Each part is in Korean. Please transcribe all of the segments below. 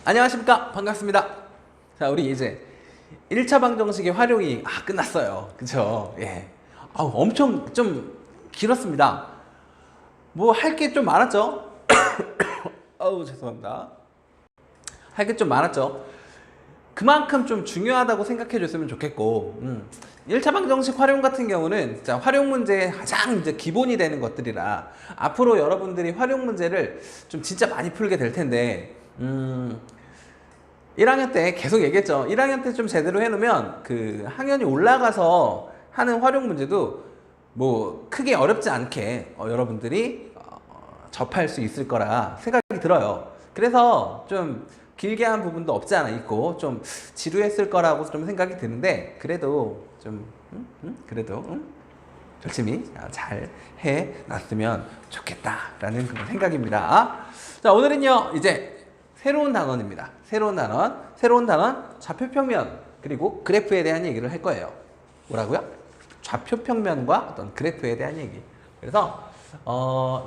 안녕하십니까, 반갑습니다. 자, 우리 이제 1차 방정식의 활용이 끝났어요. 그쵸? 예. 엄청 좀 길었습니다. 뭐 할 게 좀 많았죠? 죄송합니다. 할 게 좀 많았죠? 그만큼 좀 중요하다고 생각해 줬으면 좋겠고 1차 방정식 활용 같은 경우는 진짜 활용 문제의 가장 이제 기본이 되는 것들이라 앞으로 여러분들이 활용 문제를 좀 진짜 많이 풀게 될 텐데 1학년 때 계속 얘기했죠. 1학년 때 좀 제대로 해놓으면 그 학년이 올라가서 하는 활용 문제도 뭐 크게 어렵지 않게 여러분들이 접할 수 있을 거라 생각이 들어요. 그래서 좀 길게 한 부분도 없지 않아 있고 좀 지루했을 거라고 좀 생각이 드는데 그래도 좀 그래도 열심히 잘 해놨으면 좋겠다라는 그런 생각입니다. 자, 오늘은요 이제 새로운 단원입니다. 새로운 단원 좌표평면 그리고 그래프에 대한 얘기를 할 거예요. 뭐라고요? 좌표평면과 어떤 그래프에 대한 얘기. 그래서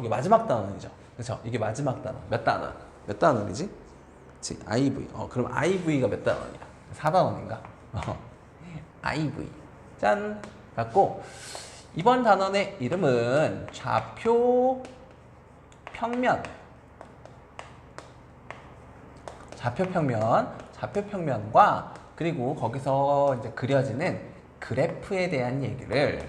이게 마지막 단원이죠. 그렇죠? 이게 마지막 단원. 몇 단원? 몇 단원이지? 그치? IV. 그럼 IV가 몇 단원이야? 4단원인가? IV. 짠! 갖고 이번 단원의 이름은 좌표평면. 좌표평면과 그리고 거기서 이제 그려지는 그래프에 대한 얘기를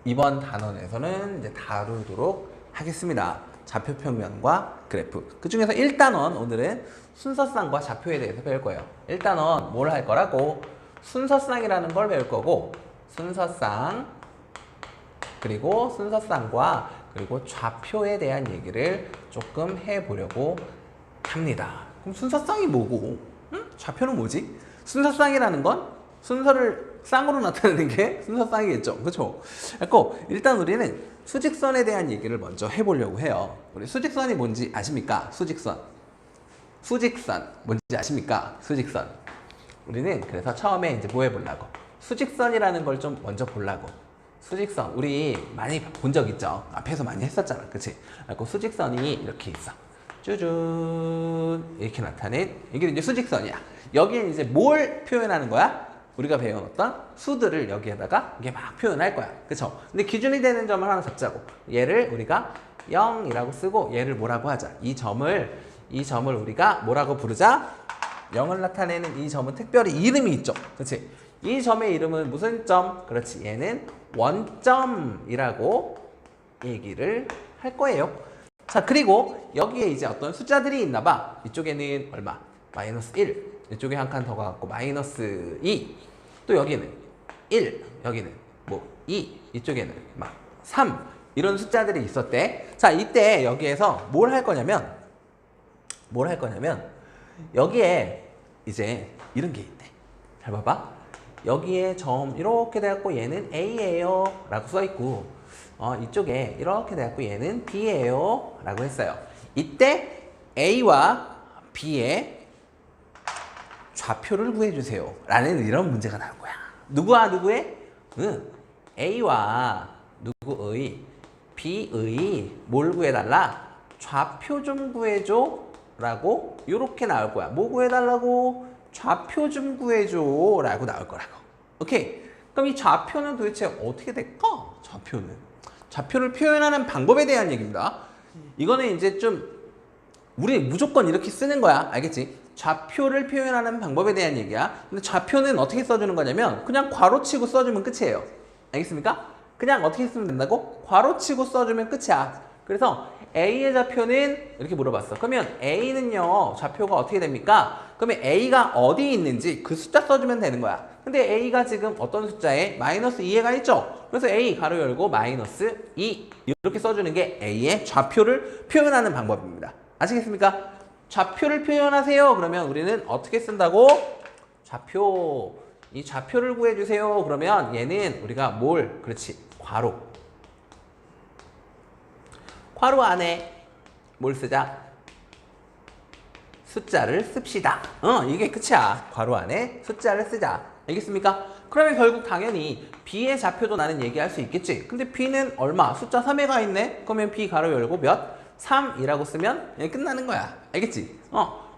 이번 단원에서는 이제 다루도록 하겠습니다. 좌표평면과 그래프. 그 중에서 1단원 오늘은 순서쌍과 좌표에 대해서 배울 거예요. 1단원 뭘 할 거라고? 순서쌍이라는 걸 배울 거고 순서쌍 그리고 순서쌍과 그리고 좌표에 대한 얘기를 조금 해보려고 합니다. 그럼 순서쌍이 뭐고 좌표는 뭐지? 순서쌍이라는 건 순서를 쌍으로 나타내는 게 순서쌍이겠죠. 그렇죠? 그래서 일단 우리는 수직선에 대한 얘기를 먼저 해보려고 해요. 우리 수직선이 뭔지 아십니까? 수직선 뭔지 아십니까? 수직선. 우리는 그래서 처음에 이제 뭐 해보려고? 수직선이라는 걸 좀 먼저 보려고. 수직선 우리 많이 본 적 있죠? 앞에서 많이 했었잖아. 그치? 그리고 수직선이 이렇게 있어. 쭈준 이렇게 나타낸 이게 이제 수직선이야. 여기에 이제 뭘 표현하는 거야? 우리가 배워놨던 수들을 여기에다가 이게 막 표현할 거야. 그쵸? 근데 기준이 되는 점을 하나 잡자고. 얘를 우리가 0이라고 쓰고 얘를 뭐라고 하자. 이 점을 우리가 뭐라고 부르자? 0을 나타내는 이 점은 특별히 이름이 있죠. 그치? 이 점의 이름은 무슨 점? 그렇지. 얘는 원점이라고 얘기를 할 거예요. 자, 그리고 여기에 이제 어떤 숫자들이 있나 봐. 이쪽에는 얼마? 마이너스 1. 이쪽에 한 칸 더 가갖고 마이너스 2. 또 여기는 1. 여기는 뭐 2. 이쪽에는 막 3. 이런 숫자들이 있었대. 자, 이때 여기에서 뭘 할 거냐면 여기에 이제 이런 게 있대. 잘 봐봐. 여기에 점 이렇게 돼갖고 얘는 A예요 라고 써있고 이쪽에 이렇게 돼갖고 얘는 B예요 라고 했어요. 이때 A와 B의 좌표를 구해주세요 라는 이런 문제가 나올 거야. 누구와 누구의? A와 누구의? B의 뭘 구해달라? 좌표 좀 구해줘 라고 이렇게 나올 거야. 뭐 구해달라고? 좌표 좀 구해줘 라고 나올 거라고. 오케이? 그럼 이 좌표는 도대체 어떻게 될까? 좌표를 표현하는 방법에 대한 얘기입니다. 이거는 이제 좀 우리 무조건 이렇게 쓰는 거야. 알겠지? 좌표를 표현하는 방법에 대한 얘기야. 근데 좌표는 어떻게 써주는 거냐면 그냥 괄호치고 써주면 끝이에요. 알겠습니까? 그냥 어떻게 쓰면 된다고? 괄호치고 써주면 끝이야. 그래서 A의 좌표는 이렇게 물어봤어. 그러면 A는요 좌표가 어떻게 됩니까? 그러면 A가 어디에 있는지 그 숫자 써주면 되는 거야. 근데 A가 지금 어떤 숫자에? 마이너스 2가 있죠? 그래서 A 가로 열고 마이너스 2 이렇게 써주는 게 A의 좌표를 표현하는 방법입니다. 아시겠습니까? 좌표를 표현하세요. 그러면 우리는 어떻게 쓴다고? 좌표. 이 좌표를 구해주세요. 그러면 얘는 우리가 뭘? 그렇지. 괄호 안에 뭘 쓰자? 숫자를 씁시다. 이게 끝이야. 괄호 안에 숫자를 쓰자. 알겠습니까? 그러면 결국 당연히 B의 좌표도 나는 얘기할 수 있겠지. 근데 B는 얼마? 숫자 3에 가 있네? 그러면 B 가로 열고 몇? 3이라고 쓰면 끝나는 거야. 알겠지?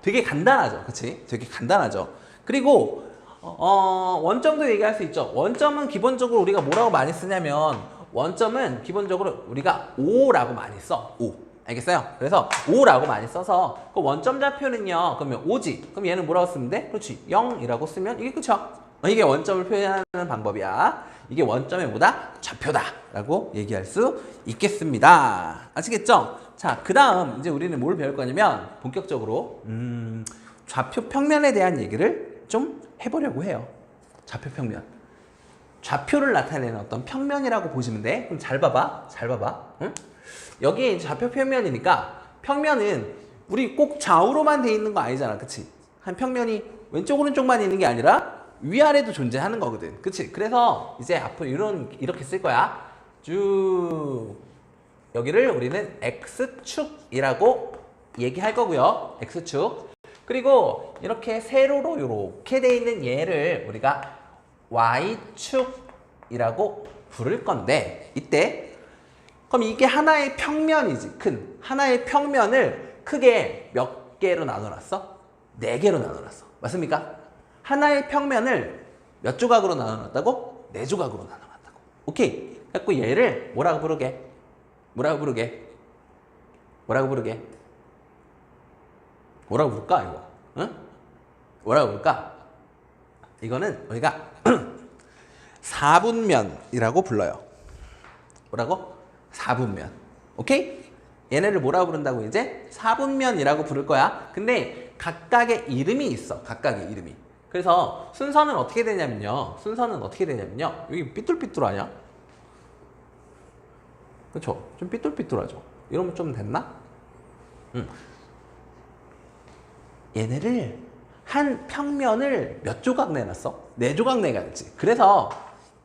되게 간단하죠. 그치? 되게 간단하죠. 그리고 원점도 얘기할 수 있죠. 원점은 기본적으로 우리가 뭐라고 많이 쓰냐면 원점은 기본적으로 우리가 5라고 많이 써. 5. 알겠어요? 그래서 5라고 많이 써서 그 원점 좌표는요. 그러면 5지. 그럼 얘는 뭐라고 쓰면 돼? 그렇지. 0이라고 쓰면 이게 그쵸? 이게 원점을 표현하는 방법이야. 이게 원점의 뭐다? 좌표다. 라고 얘기할 수 있겠습니다. 아시겠죠? 자, 그 다음 이제 우리는 뭘 배울 거냐면 본격적으로 좌표 평면에 대한 얘기를 좀 해보려고 해요. 좌표 평면. 좌표를 나타내는 어떤 평면이라고 보시면 돼. 그럼 잘 봐봐. 잘 봐봐. 응? 여기 좌표 평면이니까 평면은 우리 꼭 좌우로만 돼 있는 거 아니잖아. 그치? 한 평면이 왼쪽 오른쪽만 있는 게 아니라 위아래도 존재하는 거거든. 그치? 그래서 이제 앞으로 이렇게 쓸 거야. 쭉 여기를 우리는 X축이라고 얘기할 거고요. X축. 그리고 이렇게 세로로 이렇게 돼 있는 얘를 우리가 Y축이라고 부를 건데 이때 그럼 이게 하나의 평면이지. 큰 하나의 평면을 크게 몇 개로 나눠놨어? 4개로 나눠놨어. 맞습니까? 하나의 평면을 몇 조각으로 나눠놨다고? 4조각으로 나눠놨다고. 오케이. 그래서 얘를 뭐라고 부르게? 뭐라고 부르게? 뭐라고 부르게? 뭐라고 부를까 이거? 응? 뭐라고 부를까? 이거는 우리가 4분면이라고 불러요. 뭐라고? 4분면. 오케이? 얘네를 뭐라고 부른다고 이제? 4분면이라고 부를 거야. 근데 각각의 이름이 있어. 각각의 이름이. 그래서 순서는 어떻게 되냐면요. 순서는 어떻게 되냐면요. 여기 삐뚤삐뚤하냐? 그쵸? 좀 삐뚤삐뚤하죠? 이러면 좀 됐나? 얘네를 한 평면을 몇 조각 내놨어? 4조각 내놨지. 그래서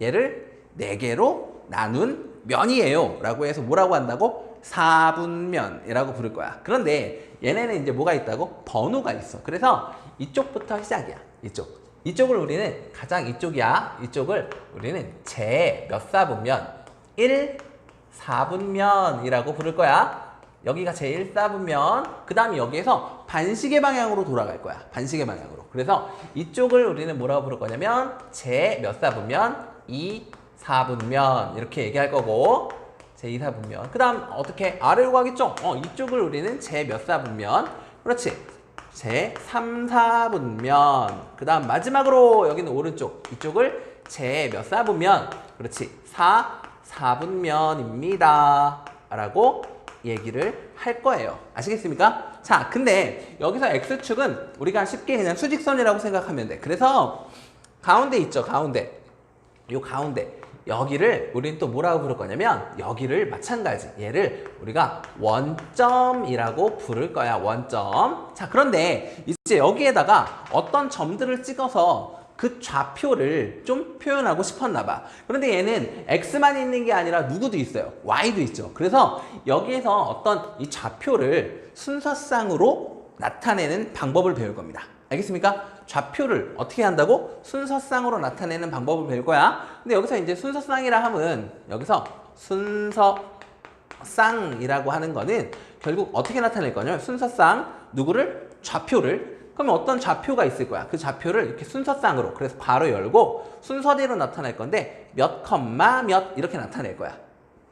얘를 4개로 나눈 면이에요. 라고 해서 뭐라고 한다고? 4분면이라고 부를 거야. 그런데 얘네는 이제 뭐가 있다고? 번호가 있어. 그래서 이쪽부터 시작이야. 이쪽을 우리는 가장 이쪽이야. 이쪽을 우리는 제 몇 사분면? 1, 4분면이라고 부를 거야. 여기가 제1 4분면. 그 다음에 여기에서 반시계 방향으로 돌아갈 거야. 반시계 방향으로. 그래서 이쪽을 우리는 뭐라고 부를 거냐면 제 몇 사분면? 2, 4분면 이렇게 얘기할 거고 제2, 4분면. 그 다음 어떻게? 아래로 가겠죠? 이쪽을 우리는 제 몇 사분면? 그렇지. 제 3, 4분면. 그 다음 마지막으로 여기는 오른쪽. 이쪽을 제 몇 사분면? 그렇지. 4, 4분면입니다. 라고 얘기를 할 거예요. 아시겠습니까? 자, 근데 여기서 X축은 우리가 쉽게 그냥 수직선이라고 생각하면 돼. 그래서 가운데 있죠. 가운데. 요 가운데. 여기를 우리는 또 뭐라고 부를 거냐면 여기를 마찬가지. 얘를 우리가 원점이라고 부를 거야. 원점. 자, 그런데 이제 여기에다가 어떤 점들을 찍어서 그 좌표를 좀 표현하고 싶었나 봐. 그런데 얘는 X만 있는 게 아니라 누구도 있어요. Y도 있죠. 그래서 여기에서 어떤 이 좌표를 순서상으로 나타내는 방법을 배울 겁니다. 알겠습니까? 좌표를 어떻게 한다고? 순서상으로 나타내는 방법을 배울 거야. 근데 여기서 이제 순서상이라 하면 여기서 순서상이라고 하는 거는 결국 어떻게 나타낼 거냐면 순서상 누구를? 좌표를. 그러면 어떤 좌표가 있을 거야. 그 좌표를 이렇게 순서상으로 그래서 괄호 열고 순서대로 나타낼 건데 몇 컴마 몇 이렇게 나타낼 거야.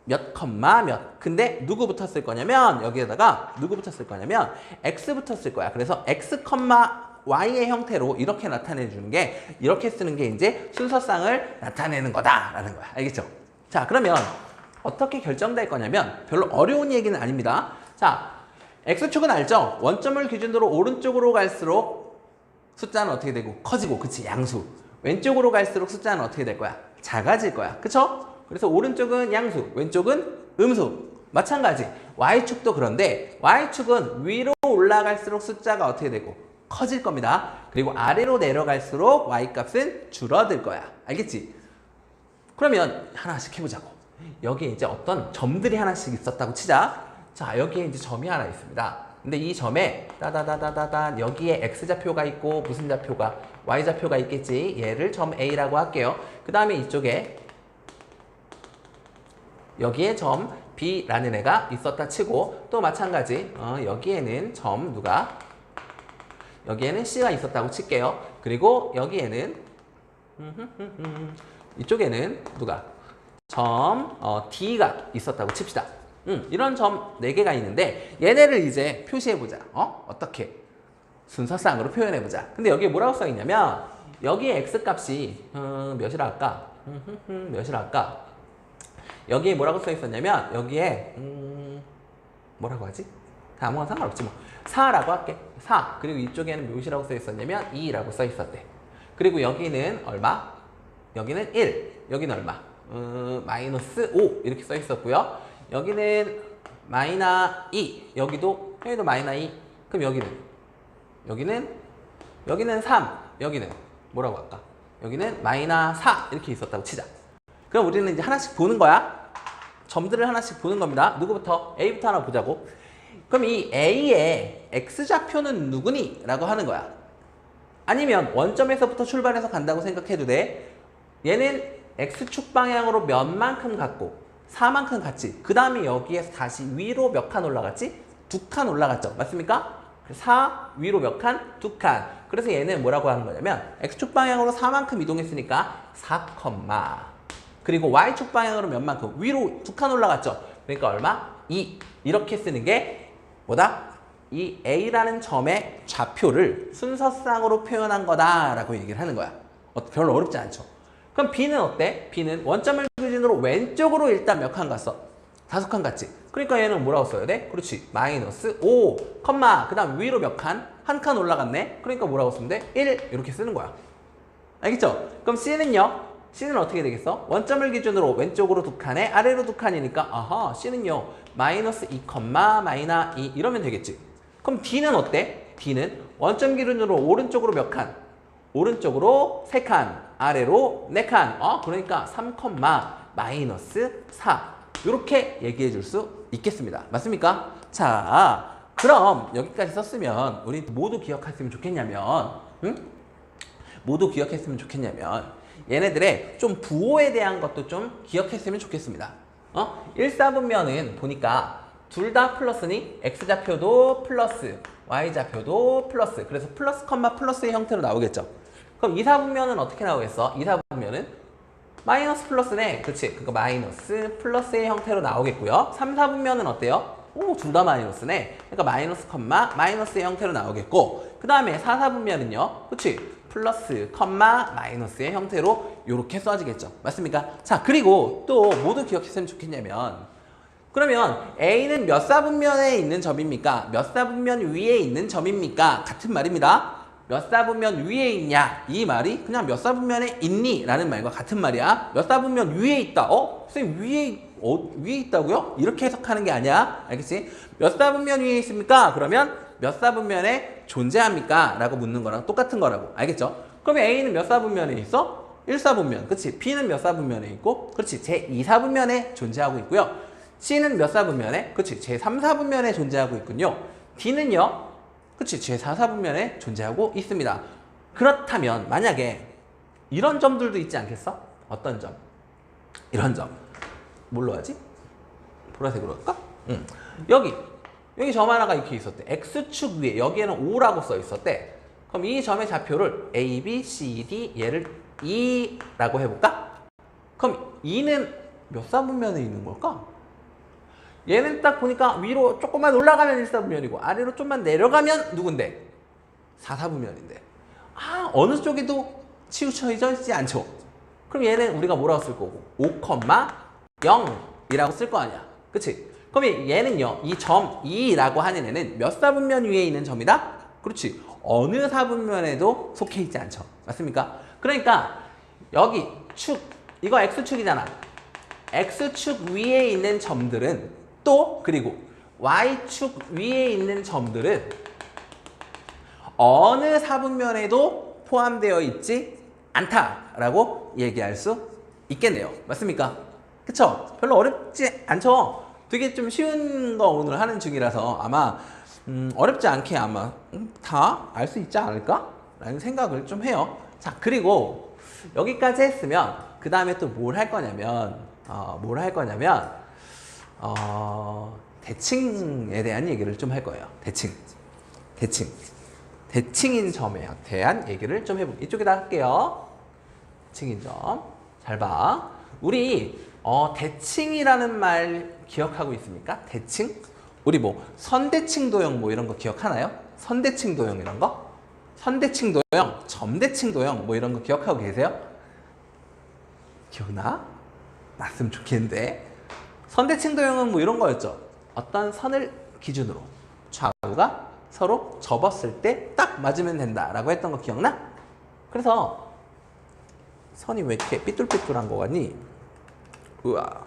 몇 컴마 몇. 근데 누구 붙었을 거냐면 여기에다가 누구 붙었을 거냐면 X부터 쓸 거야. 그래서 X 컴마 Y의 형태로 이렇게 나타내 주는 게 이렇게 쓰는 게 이제 순서상을 나타내는 거다라는 거야. 알겠죠? 자, 그러면 어떻게 결정될 거냐면 별로 어려운 얘기는 아닙니다. 자, X축은 알죠? 원점을 기준으로 오른쪽으로 갈수록 숫자는 어떻게 되고? 커지고, 그치? 양수. 왼쪽으로 갈수록 숫자는 어떻게 될 거야? 작아질 거야. 그쵸? 그래서 오른쪽은 양수, 왼쪽은 음수. 마찬가지. Y축도 그런데 Y축은 위로 올라갈수록 숫자가 어떻게 되고? 커질 겁니다. 그리고 아래로 내려갈수록 Y값은 줄어들 거야. 알겠지? 그러면 하나씩 해보자고. 여기에 이제 어떤 점들이 하나씩 있었다고 치자. 자, 여기에 이제 점이 하나 있습니다. 근데 이 점에 따다다다다다 여기에 X좌표가 있고 무슨 좌표가? Y좌표가 있겠지. 얘를 점 A라고 할게요. 그 다음에 이쪽에 여기에 점 B라는 애가 있었다 치고 또 마찬가지 여기에는 점 누가? 여기에는 C가 있었다고 칠게요. 그리고 여기에는 이쪽에는 누가? 점 D가 있었다고 칩시다. 이런 점 4개가 있는데 얘네를 이제 표시해보자. 어떻게? 순서상으로 표현해보자. 근데 여기에 뭐라고 써있냐면 여기에 X값이 몇이라 할까? 몇이라 할까? 여기에 뭐라고 써있었냐면 여기에 뭐라고 하지? 아무거나 상관없지 뭐. 4라고 할게. 4. 그리고 이쪽에는 몇이라고 써있었냐면 2라고 써있었대. 그리고 여기는 얼마? 여기는 1. 여기는 얼마? 마이너스 5 이렇게 써있었고요. 여기는 마이너 2. 여기도 마이너 2. 그럼 여기는 3. 여기는 뭐라고 할까? 여기는 마이너 4 이렇게 있었다고 치자. 그럼 우리는 이제 하나씩 보는 거야. 점들을 하나씩 보는 겁니다. 누구부터? A부터 하나 보자고. 그럼 이 A의 X좌표는 누구니? 라고 하는 거야. 아니면 원점에서부터 출발해서 간다고 생각해도 돼. 얘는 X축 방향으로 몇만큼 갔고 4만큼 갔지. 그 다음에 여기에서 다시 위로 몇 칸 올라갔지? 2칸 올라갔죠. 맞습니까? 4 위로 몇 칸? 2칸. 그래서 얘는 뭐라고 하는 거냐면 X축 방향으로 4만큼 이동했으니까 4, 그리고 Y축 방향으로 몇 만큼? 위로 2칸 올라갔죠. 그러니까 얼마? 2. 이렇게 쓰는 게 뭐다? 이 A라는 점의 좌표를 순서상으로 표현한 거다라고 얘기를 하는 거야. 별로 어렵지 않죠. 그럼 B는 어때? B는 원점을 기준으로 왼쪽으로 일단 몇 칸 갔어? 5칸 갔지. 그러니까 얘는 뭐라고 써야 돼? 그렇지. 마이너스 5, 그 다음 위로 몇 칸? 한 칸 올라갔네. 그러니까 뭐라고 쓰면 돼? 1 이렇게 쓰는 거야. 알겠죠? 그럼 C는요? C는 어떻게 되겠어? 원점을 기준으로 왼쪽으로 2칸에 아래로 2칸이니까 아하 C는요 마이너스 2, 마이너 2 이러면 되겠지. 그럼 D는 어때? D는 원점 기준으로 오른쪽으로 몇 칸? 오른쪽으로 3칸, 아래로 4칸. 그러니까 3, 마이너스 4 이렇게 얘기해 줄 수 있겠습니다. 맞습니까? 자, 그럼 여기까지 썼으면 우리 모두 기억했으면 좋겠냐면 모두 기억했으면 좋겠냐면 얘네들의 좀 부호에 대한 것도 좀 기억했으면 좋겠습니다. 1사분면은 보니까 둘 다 플러스니 X좌표도 플러스, Y좌표도 플러스. 그래서 플러스, 플러스의 형태로 나오겠죠. 그럼 2사분면은 어떻게 나오겠어? 2사분면은 마이너스 플러스네. 그렇지. 그거 마이너스 플러스의 형태로 나오겠고요. 3사분면은 어때요? 둘 다 마이너스네. 그러니까 마이너스, 마이너스의 형태로 나오겠고, 그 다음에 4사분면은요. 그렇지. 플러스, 마이너스의 형태로 이렇게 써지겠죠. 맞습니까? 자, 그리고 또 모두 기억했으면 좋겠냐면 그러면 A는 몇 사분면에 있는 점입니까? 몇 사분면 위에 있는 점입니까? 같은 말입니다. 몇 사분면 위에 있냐? 이 말이 그냥 몇 사분면에 있니? 라는 말과 같은 말이야. 몇 사분면 위에 있다. 선생님 위에 있다고요? 이렇게 해석하는 게 아니야. 알겠지? 몇 사분면 위에 있습니까? 그러면 몇 사분면에 존재합니까? 라고 묻는 거랑 똑같은 거라고. 알겠죠? 그러면 A는 몇 사분면에 있어? 1사분면. 그치? B는 몇 사분면에 있고? 그렇지. 제2사분면에 존재하고 있고요. C는 몇 사분면에? 그치? 제3사분면에 존재하고 있군요. D는요? 그치? 제4사분면에 존재하고 있습니다. 그렇다면 만약에 이런 점들도 있지 않겠어? 어떤 점? 이런 점. 뭘로 하지? 보라색으로 할까? 여기 점 하나가 이렇게 있었대. X축 위에 여기에는 5라고 써 있었대. 그럼 이 점의 좌표를 A, B, C, D 얘를 2라고 해볼까? 그럼 2는 몇 사분면에 있는 걸까? 얘는 딱 보니까 위로 조금만 올라가면 1사분면이고 아래로 좀만 내려가면 누군데? 4사분면인데. 어느 쪽에도 치우쳐져 있지 않죠? 그럼 얘는 우리가 뭐라고 쓸 거고? 5, 0이라고 쓸 거 아니야. 그치? 그럼 얘는요, 이 점 2라고 하는 애는 몇 사분면 위에 있는 점이다? 그렇지. 어느 사분면에도 속해 있지 않죠. 맞습니까? 그러니까 여기 축, 이거 X축이잖아. X축 위에 있는 점들은 또 그리고 Y축 위에 있는 점들은 어느 사분면에도 포함되어 있지 않다라고 얘기할 수 있겠네요. 맞습니까? 그쵸? 별로 어렵지 않죠? 되게 좀 쉬운 거 오늘 하는 중이라서 아마 어렵지 않게 아마 다 알 수 있지 않을까? 라는 생각을 좀 해요. 자, 그리고 여기까지 했으면 그 다음에 또 뭘 할 거냐면 대칭에 대한 얘기를 좀 할 거예요. 대칭. 대칭인 점에 대한 얘기를 좀 해볼게요. 이쪽에다 할게요. 대칭인 점. 잘 봐. 우리 대칭이라는 말 기억하고 있습니까? 대칭? 우리 뭐 선대칭 도형 뭐 이런 거 기억하나요? 선대칭 도형 이런 거? 선대칭 도형, 점대칭 도형 뭐 이런 거 기억하고 계세요? 기억나? 났으면 좋겠는데. 선대칭 도형은 뭐 이런 거였죠. 어떤 선을 기준으로 좌우가 서로 접었을 때 딱 맞으면 된다라고 했던 거 기억나? 그래서 선이 왜 이렇게 삐뚤삐뚤한 거 같니? 우와.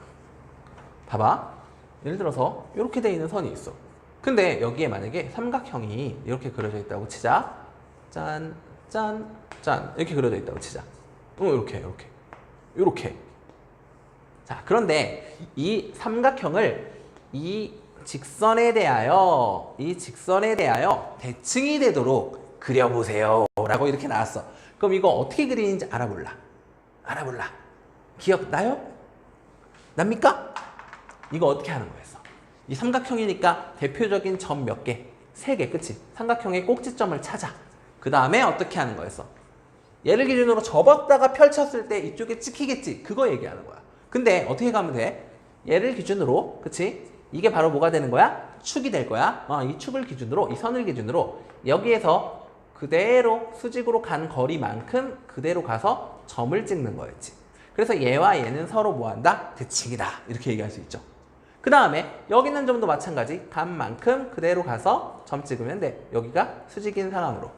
봐봐. 예를 들어서 이렇게 돼 있는 선이 있어. 근데 여기에 만약에 삼각형이 이렇게 그려져 있다고 치자. 짠, 짠, 짠. 이렇게 그려져 있다고 치자. 이렇게. 자, 그런데 이 삼각형을 이 직선에 대하여 대칭이 되도록 그려보세요. 라고 이렇게 나왔어. 그럼 이거 어떻게 그리는지 알아볼라. 기억나요? 납니까? 이거 어떻게 하는 거였어? 이 삼각형이니까 대표적인 점 몇 개? 3개, 그치? 삼각형의 꼭지점을 찾아. 그 다음에 어떻게 하는 거였어? 얘를 기준으로 접었다가 펼쳤을 때 이쪽에 찍히겠지? 그거 얘기하는 거야. 근데 어떻게 가면 돼? 얘를 기준으로, 그치? 이게 바로 뭐가 되는 거야? 축이 될 거야. 이 축을 기준으로, 이 선을 기준으로 여기에서 그대로 수직으로 간 거리만큼 그대로 가서 점을 찍는 거였지. 그래서 얘와 얘는 서로 뭐한다? 대칭이다. 이렇게 얘기할 수 있죠. 그 다음에 여기 있는 점도 마찬가지. 간 만큼 그대로 가서 점 찍으면 돼. 여기가 수직인 상황으로.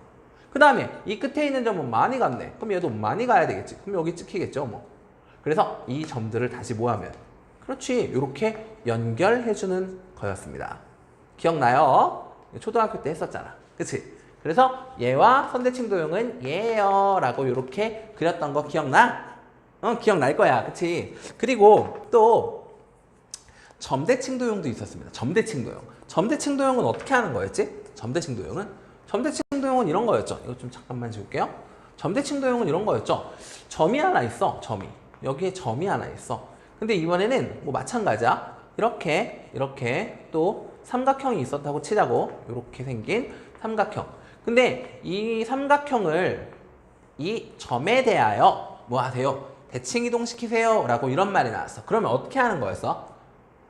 그 다음에 이 끝에 있는 점은 많이 갔네. 그럼 얘도 많이 가야 되겠지. 그럼 여기 찍히겠죠. 뭐. 그래서 이 점들을 다시 뭐하면? 그렇지. 이렇게 연결해주는 거였습니다. 기억나요? 초등학교 때 했었잖아. 그치? 그래서 얘와 선대칭 도형은 얘예요 라고 이렇게 그렸던 거 기억나? 기억날 거야. 그치? 그리고 또 점대칭 도형도 있었습니다. 점대칭 도형. 점대칭 도형은 어떻게 하는 거였지? 점대칭 도형은 이런 거였죠. 이거 좀 잠깐만 지울게요. 점대칭 도형은 이런 거였죠. 점이 하나 있어. 여기에 점이 하나 있어. 근데 이번에는 뭐 마찬가지야. 이렇게 또 삼각형이 있었다고 치자고. 이렇게 생긴 삼각형. 근데 이 삼각형을 이 점에 대하여 뭐 하세요? 대칭 이동시키세요 라고 이런 말이 나왔어. 그러면 어떻게 하는 거였어?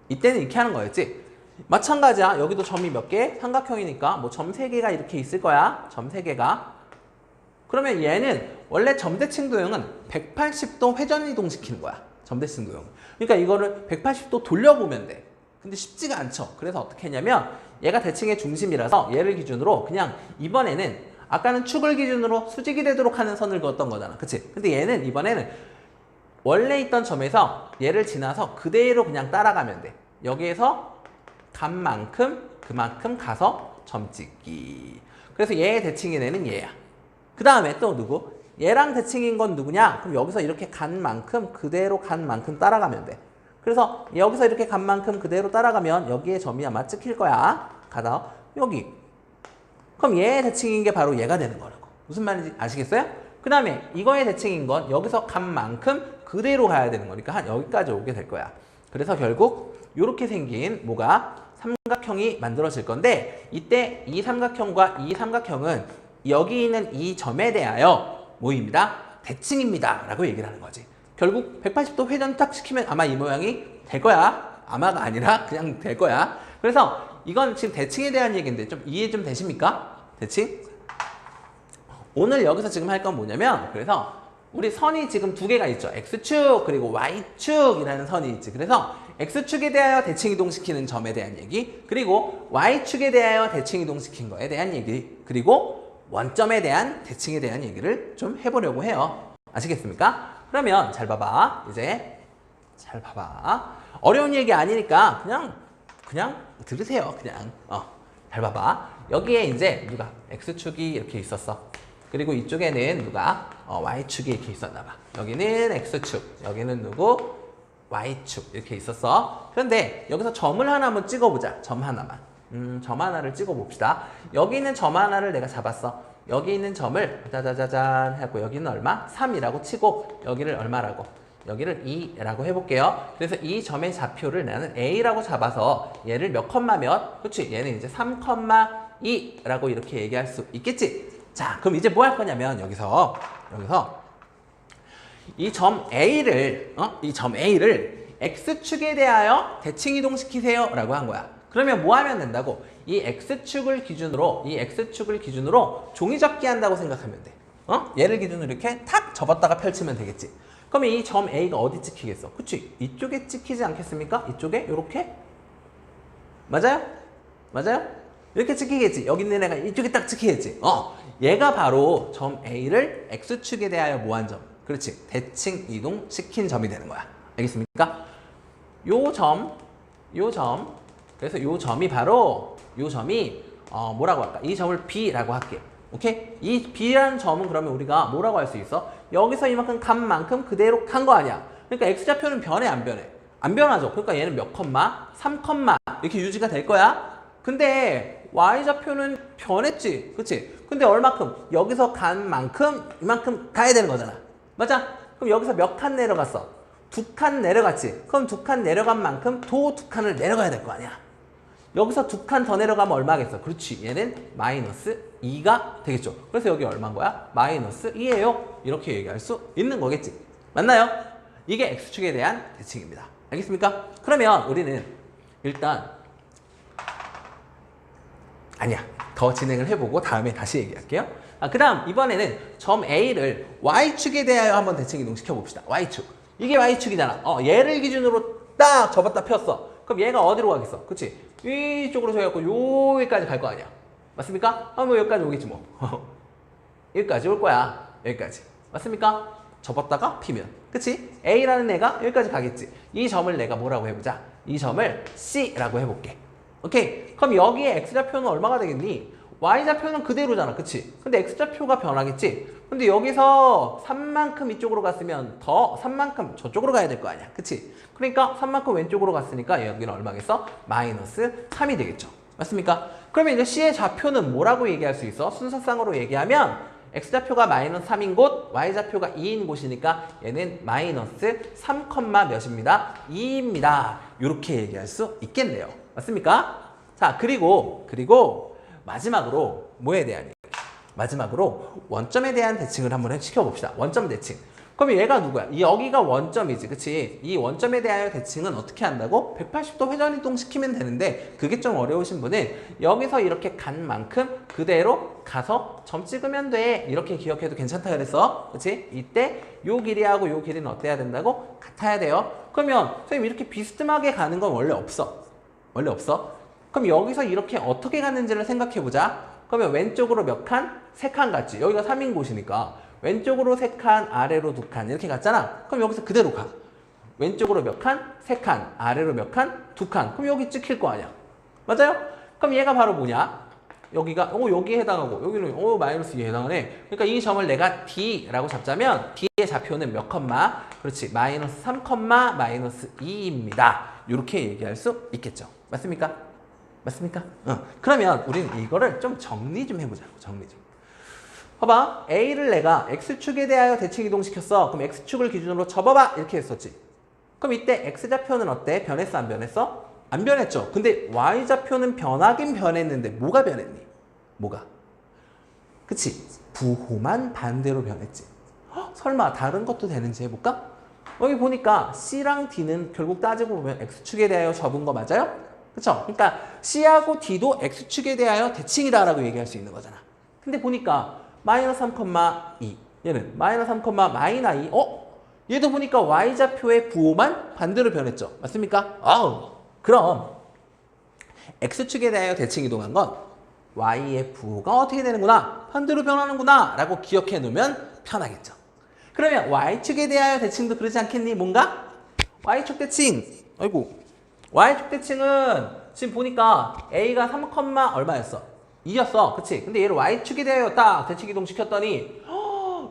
이때는 이렇게 하는 거였지. 마찬가지야. 여기도 점이 몇 개? 삼각형이니까 뭐 점 3개가 이렇게 있을 거야. 점 3개가. 그러면 얘는 원래 점대칭 도형은 180도 회전 이동시키는 거야. 점대칭 도형은. 그러니까 이거를 180도 돌려보면 돼. 근데 쉽지가 않죠. 그래서 어떻게 했냐면 얘가 대칭의 중심이라서 얘를 기준으로 그냥 이번에는 아까는 축을 기준으로 수직이 되도록 하는 선을 그었던 거잖아. 그치? 근데 얘는 이번에는 원래 있던 점에서 얘를 지나서 그대로 그냥 따라가면 돼. 여기에서 간 만큼 그만큼 가서 점 찍기. 그래서 얘의 대칭인 애는 얘야. 그 다음에 또 누구? 얘랑 대칭인 건 누구냐? 그럼 여기서 이렇게 간 만큼 그대로 간 만큼 따라가면 돼. 그래서 여기서 이렇게 간 만큼 그대로 따라가면 여기에 점이 아마 찍힐 거야. 가다 여기. 그럼 얘의 대칭인 게 바로 얘가 되는 거라고. 무슨 말인지 아시겠어요? 그 다음에 이거의 대칭인 건 여기서 간 만큼 그대로 가야 되는 거니까 한 여기까지 오게 될 거야. 그래서 결국 이렇게 생긴 뭐가 삼각형이 만들어질 건데 이때 이 삼각형과 이 삼각형은 여기 있는 이 점에 대하여 뭐입니다? 대칭입니다 라고 얘기를 하는 거지. 결국 180도 회전 딱 시키면 아마 이 모양이 될 거야. 아마가 아니라 그냥 될 거야. 그래서 이건 지금 대칭에 대한 얘기인데 좀 이해 좀 되십니까? 대칭? 오늘 여기서 지금 할 건 뭐냐면 그래서 우리 선이 지금 2개가 있죠. X축 그리고 Y축이라는 선이 있지. 그래서 X축에 대하여 대칭 이동시키는 점에 대한 얘기, 그리고 Y축에 대하여 대칭 이동시킨 거에 대한 얘기, 그리고 원점에 대한 대칭에 대한 얘기를 좀 해보려고 해요. 아시겠습니까? 그러면 잘 봐봐. 이제 잘 봐봐. 어려운 얘기 아니니까 그냥 들으세요. 그냥 잘 봐봐. 여기에 이제 누가 X축이 이렇게 있었어. 그리고 이쪽에는 누가 Y축이 이렇게 있었나 봐. 여기는 X축, 여기는 누구? Y축 이렇게 있었어. 그런데 여기서 점을 하나 한번 찍어보자. 점 하나만. 점 하나를 찍어봅시다. 여기 있는 점 하나를 내가 잡았어. 여기 있는 점을 짜자자잔 하고 여기는 얼마? 3이라고 치고 여기를 얼마라고? 여기를 2라고 해볼게요. 그래서 이 점의 좌표를 나는 A라고 잡아서 얘를 몇 컴마 몇? 그렇지? 얘는 이제 3,2라고 이렇게 얘기할 수 있겠지? 자, 그럼 이제 뭐 할 거냐면 여기서 이 점 A를 X축에 대하여 대칭 이동시키세요 라고 한 거야. 그러면 뭐 하면 된다고? 이 X축을 기준으로 종이 접기 한다고 생각하면 돼. 얘를 기준으로 이렇게 탁 접었다가 펼치면 되겠지. 그러면 이 점 A가 어디 찍히겠어? 그치? 이쪽에 찍히지 않겠습니까? 이쪽에? 요렇게? 맞아요? 이렇게 찍히겠지. 여기 있는 애가 이쪽에 딱 찍히겠지. 얘가 바로 점 A를 X축에 대하여 뭐한 점? 그렇지. 대칭 이동시킨 점이 되는 거야. 알겠습니까? 요 점. 그래서 요 점이 바로 뭐라고 할까? 이 점을 B라고 할게. 오케이? 이 B라는 점은 그러면 우리가 뭐라고 할 수 있어? 여기서 이만큼 간 만큼 그대로 간 거 아니야. 그러니까 X좌표는 변해, 안 변해? 안 변하죠. 그러니까 얘는 몇 컴마? 3 컴마 이렇게 유지가 될 거야. 근데 Y좌표는 변했지. 그치? 근데 얼마큼? 여기서 간 만큼 이만큼 가야 되는 거잖아. 맞아? 그럼 여기서 몇 칸 내려갔어? 2칸 내려갔지. 그럼 2칸 내려간 만큼 도 2칸을 내려가야 될 거 아니야. 여기서 2칸 더 내려가면 얼마겠어? 그렇지. 얘는 마이너스 2가 되겠죠. 그래서 여기 얼마인 거야? 마이너스 2예요. 이렇게 얘기할 수 있는 거겠지. 맞나요? 이게 X축에 대한 대칭입니다. 알겠습니까? 그러면 우리는 일단 아니야. 더 진행을 해보고 다음에 다시 얘기할게요. 그 다음 이번에는 점 A를 Y축에 대하여 한번 대칭 이동시켜 봅시다. Y축. 이게 Y축이잖아. 얘를 기준으로 딱 접었다 폈어. 그럼 얘가 어디로 가겠어? 그치? 이쪽으로 해갖고 여기까지 갈 거 아니야. 맞습니까? 뭐 여기까지 오겠지 뭐. 여기까지 올 거야. 여기까지. 맞습니까? 접었다가 피면. 그치? A라는 애가 여기까지 가겠지. 이 점을 내가 뭐라고 해보자. 이 점을 C라고 해볼게. 오케이? 그럼 여기에 X좌표는 얼마가 되겠니? Y좌표는 그대로잖아. 그치? 근데 X좌표가 변하겠지? 근데 여기서 3만큼 이쪽으로 갔으면 더 3만큼 저쪽으로 가야 될 거 아니야. 그치? 그러니까 3만큼 왼쪽으로 갔으니까 여기는 얼마겠어? 마이너스 3이 되겠죠. 맞습니까? 그러면 이제 C의 좌표는 뭐라고 얘기할 수 있어? 순서상으로 얘기하면 X좌표가 마이너스 3인 곳, Y좌표가 2인 곳이니까 얘는 마이너스 3, 몇입니다? 2입니다. 이렇게 얘기할 수 있겠네요. 맞습니까? 자, 그리고 마지막으로 뭐에 대한 얘기? 마지막으로 원점에 대한 대칭을 한번 시켜봅시다. 원점 대칭. 그럼 얘가 누구야? 여기가 원점이지. 그치? 이 원점에 대하여 대칭은 어떻게 한다고? 180도 회전 이동시키면 되는데 그게 좀 어려우신 분은 여기서 이렇게 간 만큼 그대로 가서 점 찍으면 돼. 이렇게 기억해도 괜찮다 그랬어. 그치? 이때 요 길이하고 요 길이는 어때야 된다고? 같아야 돼요. 그러면 선생님 이렇게 비스듬하게 가는 건 원래 없어. 그럼 여기서 이렇게 어떻게 갔는지를 생각해보자. 그러면 왼쪽으로 몇 칸? 3칸 갔지. 여기가 3인 곳이니까 왼쪽으로 3칸, 아래로 2칸 이렇게 갔잖아. 그럼 여기서 그대로 가. 왼쪽으로 몇 칸? 3칸, 아래로 몇 칸? 2칸. 그럼 여기 찍힐 거 아니야. 맞아요? 그럼 얘가 바로 뭐냐? 여기가 여기에 해당하고 여기는 마이너스 2에 해당하네. 그러니까 이 점을 내가 D라고 잡자면 D의 좌표는 몇 컴마? 그렇지. 마이너스 3 컴마 마이너스 2입니다. 이렇게 얘기할 수 있겠죠. 맞습니까? 그러면 우리는 이거를 좀 정리 좀 해보자고. 정리 좀. 봐봐. A를 내가 X축에 대하여 대칭 이동시켰어. 그럼 X축을 기준으로 접어봐. 이렇게 했었지. 그럼 이때 X좌표는 어때? 변했어? 안 변했어? 안 변했죠. 근데 Y좌표는 변하긴 변했는데 뭐가 변했니? 뭐가? 그치? 부호만 반대로 변했지. 설마 다른 것도 되는지 해볼까? 여기 보니까 C랑 D는 결국 따지고 보면 X축에 대하여 접은 거 맞아요? 그쵸? 그러니까 C하고 D도 X축에 대하여 대칭이다라고 얘기할 수 있는 거잖아. 근데 보니까 마이너스 3,2 얘는 마이너스 3, 마이너 2 얘도 보니까 Y좌표의 부호만 반대로 변했죠. 맞습니까? 그럼 X축에 대하여 대칭 이동한 건 Y의 부호가 어떻게 되는구나? 반대로 변하는구나 라고 기억해 놓으면 편하겠죠. 그러면 Y축에 대하여 대칭도 그러지 않겠니? 뭔가? Y축 대칭 Y축 대칭은 지금 보니까 A가 3, 얼마였어? 2였어. 그치? 근데 얘를 Y축에 대하여 딱 대칭 이동시켰더니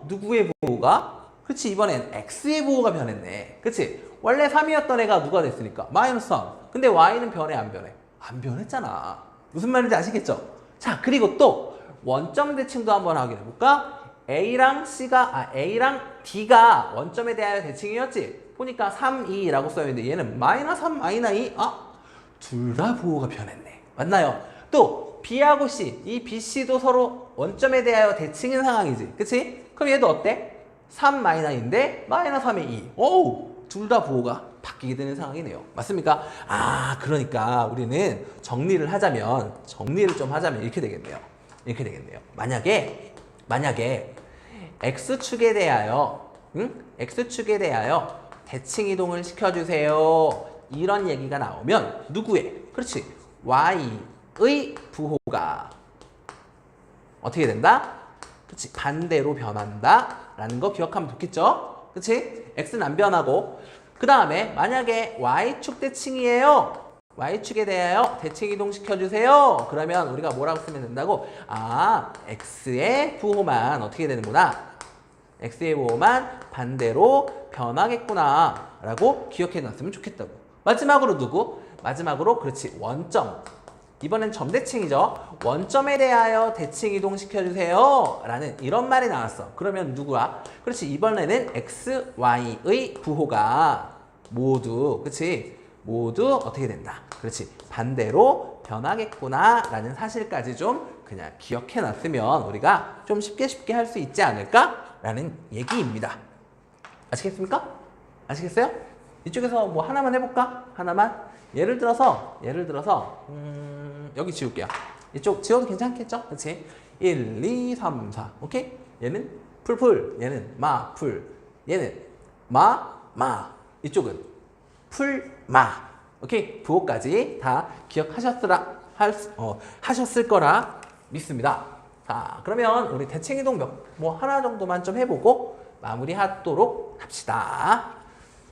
누구의 부호가? 그치? 이번엔 X의 부호가 변했네. 그치? 원래 3이었던 애가 누가 됐으니까? 마이너스 3. 근데 Y는 변해 안 변해? 안 변했잖아. 무슨 말인지 아시겠죠? 자, 그리고 또 원점 대칭도 한번 확인해볼까? A랑 D가 원점에 대하여 대칭이었지? 보니까 3, 2라고 써있는데 얘는 마이너스 3, 마이너스 2? 둘 다 부호가 변했네. 맞나요? 또 B하고 C, 이 B, C도 서로 원점에 대하여 대칭인 상황이지. 그치? 그럼 얘도 어때? 3 마이너스인데 마이너스 3의 2. 오우! 둘 다 부호가 바뀌게 되는 상황이네요. 맞습니까? 아, 그러니까 우리는 정리를 좀 하자면 이렇게 되겠네요. 이렇게 되겠네요. 만약에 x축에 대하여 x축에 대하여 대칭 이동을 시켜주세요. 이런 얘기가 나오면 누구의? 그렇지. y의 부호가 어떻게 된다? 그렇지. 반대로 변한다. 라는 거 기억하면 좋겠죠? 그렇지? x는 안 변하고 그 다음에 만약에 y축 대칭이에요. y축에 대하여 대칭 이동 시켜주세요. 그러면 우리가 뭐라고 쓰면 된다고? 아, x의 부호만 어떻게 되는구나. x의 부호만 반대로 변하겠구나 라고 기억해 놨으면 좋겠다고. 마지막으로 누구? 마지막으로 그렇지. 원점. 이번엔 점대칭이죠. 원점에 대하여 대칭 이동 시켜주세요. 라는 이런 말이 나왔어. 그러면 누구야? 그렇지. 이번에는 x, y의 부호가 모두, 그렇지. 모두 어떻게 된다. 그렇지. 반대로 변하겠구나 라는 사실까지 좀 그냥 기억해 놨으면 우리가 좀 쉽게 할 수 있지 않을까? 라는 얘기입니다. 아시겠습니까? 아시겠어요? 이쪽에서 뭐 하나만 해볼까? 하나만? 예를 들어서 여기 지울게요. 이쪽 지워도 괜찮겠죠? 그렇지? 1, 2, 3, 4. 오케이? 얘는 풀. 얘는 풀. 얘는 마. 이쪽은 풀마. 오케이? 부호까지 다 하셨을 거라 믿습니다. 자, 그러면 우리 대칭 이동 뭐 하나 정도만 좀 해보고 마무리하도록 합시다.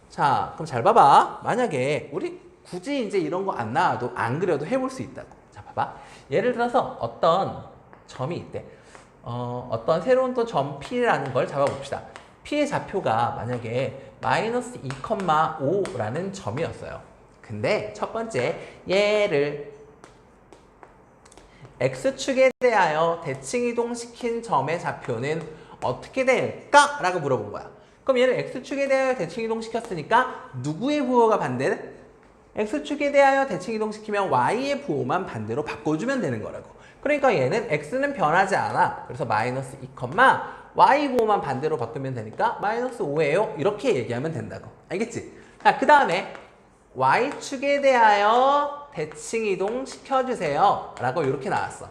자, 그럼 잘 봐봐. 만약에 우리 굳이 이제 이런 거 안 나와도 안 그려도 해볼 수 있다고. 자, 봐봐. 예를 들어서 어떤 점이 있대. 어떤 새로운 또 점 P라는 걸 잡아봅시다. P의 좌표가 만약에 마이너스 2,5라는 점이었어요. 근데 첫 번째 얘를 X축에 대하여 대칭 이동시킨 점의 좌표는 어떻게 될까? 라고 물어본 거야. 그럼 얘를 X축에 대하여 대칭 이동시켰으니까 누구의 부호가 반대는? X축에 대하여 대칭 이동시키면 Y의 부호만 반대로 바꿔주면 되는 거라고. 그러니까 얘는 X는 변하지 않아. 그래서 마이너스 2, Y 부호만 반대로 바꾸면 되니까 마이너스 5예요. 이렇게 얘기하면 된다고. 알겠지? 자, 그 다음에 Y축에 대하여 대칭 이동 시켜주세요. 라고 이렇게 나왔어.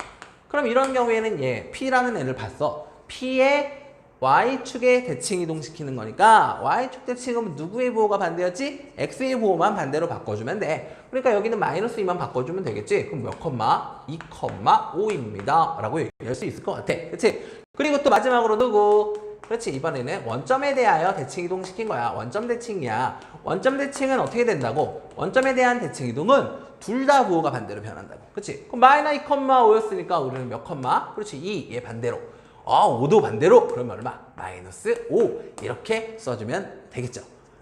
그럼 이런 경우에는 얘 P라는 애를 봤어. P의 Y축에 대칭 이동시키는 거니까 Y축 대칭은 누구의 부호가 반대였지? X의 부호만 반대로 바꿔주면 돼. 그러니까 여기는 마이너스 2만 바꿔주면 되겠지? 그럼 몇 컴마? 2,5입니다. 라고 얘기할 수 있을 것 같아. 그치? 그리고 또 마지막으로 누구? 그렇지. 이번에는 원점에 대하여 대칭 이동시킨 거야. 원점 대칭이야. 원점 대칭은 어떻게 된다고? 원점에 대한 대칭 이동은 둘 다 부호가 반대로 변한다고. 그치? 그럼 마이너스 2,5였으니까 우리는 몇 컴마? 그렇지. 2. 얘 반대로. 5도 반대로. 그러면 얼마? 마이너스 5. 이렇게 써주면 되겠죠.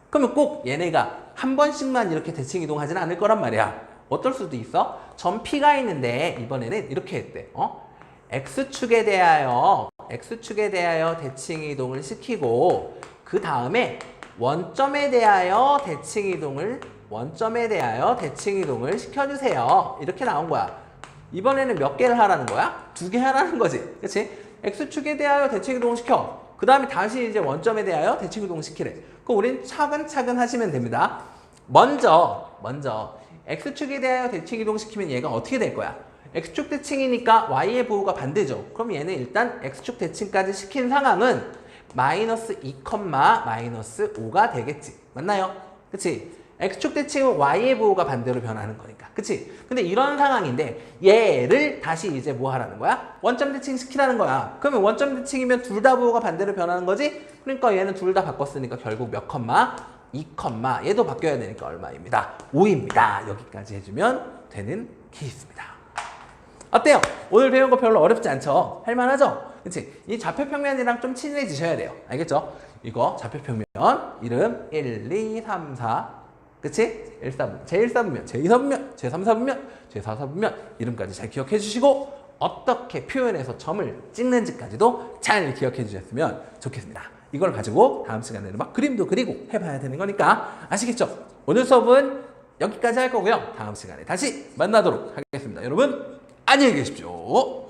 그러면 꼭 얘네가 한 번씩만 이렇게 대칭 이동하지는 않을 거란 말이야. 어떨 수도 있어? 점 P가 있는데 이번에는 이렇게 했대. X축에 대하여 대칭 이동을 시키고 그 다음에 원점에 대하여 대칭 이동을 시켜주세요. 이렇게 나온 거야. 이번에는 몇 개를 하라는 거야? 2개 하라는 거지. 그렇지? X축에 대하여 대칭 이동을 시켜. 그 다음에 다시 이제 원점에 대하여 대칭 이동을 시키래. 그럼 우린 차근차근 하시면 됩니다. 먼저 X축에 대하여 대칭 이동 시키면 얘가 어떻게 될 거야? X축 대칭이니까 Y의 부호가 반대죠. 그럼 얘는 일단 X축 대칭까지 시킨 상황은 마이너스 2, 마이너스 5가 되겠지. 맞나요? 그치? X축 대칭은 Y의 부호가 반대로 변하는 거니까. 그치? 근데 이런 상황인데 얘를 다시 이제 뭐 하라는 거야? 원점 대칭 시키라는 거야. 그러면 원점 대칭이면 둘 다 부호가 반대로 변하는 거지? 그러니까 얘는 둘 다 바꿨으니까 결국 몇 컴마? 2 컴마. 얘도 바뀌어야 되니까 얼마입니다? 5입니다. 여기까지 해주면 되는 케이스입니다. 어때요? 오늘 배운 거 별로 어렵지 않죠? 할만하죠? 그치? 이 좌표평면이랑 좀 친해지셔야 돼요. 알겠죠? 이거 좌표평면 이름 1, 2, 3, 4 그치? 제1사분면, 제2사분면, 제3사분면, 제4사분면 이름까지 잘 기억해 주시고 어떻게 표현해서 점을 찍는지까지도 잘 기억해 주셨으면 좋겠습니다. 이걸 가지고 다음 시간에는 막 그림도 그리고 해봐야 되는 거니까 아시겠죠? 오늘 수업은 여기까지 할 거고요. 다음 시간에 다시 만나도록 하겠습니다. 여러분 안녕히 계십시오.